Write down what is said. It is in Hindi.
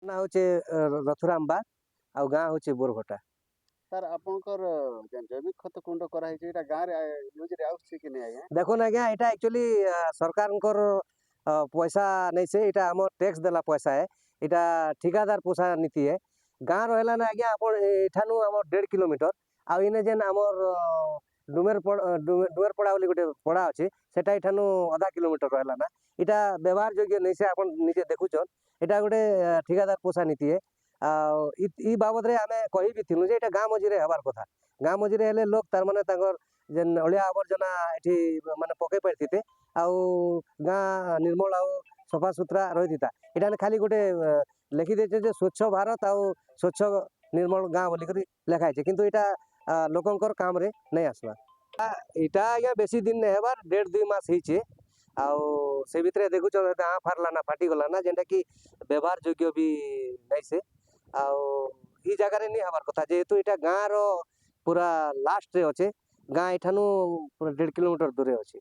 ना होचे रथुराम बाग आ गाँ होचे बोरघटा। सर आपनकर जेन जैविक खत कुंड करा है एटा गाँ रे यूज रे आउछ कि नै आज्ञा? देखो आज्ञा एटा एक्चुअली सरकारଙ୍କର पैसा नहीं से एटा हमर टैक्स देला पैसा है एटा ठिकादार पोसा नीति है गाँ रहला ना आज्ञा आपण एठानु हमर 1.5 किलोमीटर आ इने जेन हमर डुमेर पड़ा बोली गोटे पड़ा अछि सेटा एठानु आधा किलोमीटर रहला ना एटा व्यवहार योग्य नहीं से आपण निजे देखुछन एटा गोटे ठिकादार पोसा नीति है आ ई बाबद रे हमें कहि भी थिनु जे एटा गाँ मझी रे हबार कथा गाँ मझी रे हेले लोक तार माने तांगर जेन अलिया आवर्जना एठी माने पके पारथिते आउ गाँ निर्मल आउ सफा सुथरा रहिता एटा खाली गोटे लिखि देछे जे स्वच्छ भारत आउ स्वच्छ निर्मल गाँ बोली करी लेखा है किंतु एटा लोकंकर काम रे नहीं आसवा एटा आज्ञा बेसी दिन नहीं हेबार 1.5-2 मास हिचे आउ से भितरे देखुछ दाँ फारला ना फाटी गला ना जेनटा कि व्यवहार योग्य भी नहीं से आउ ई जगह रे नहीं हबार कथा जेहेतु एटा गाँ रो पूरा लास्ट रे अच्छे गाँ एठानु 1.5 किलोमीटर दूरे अच्छे।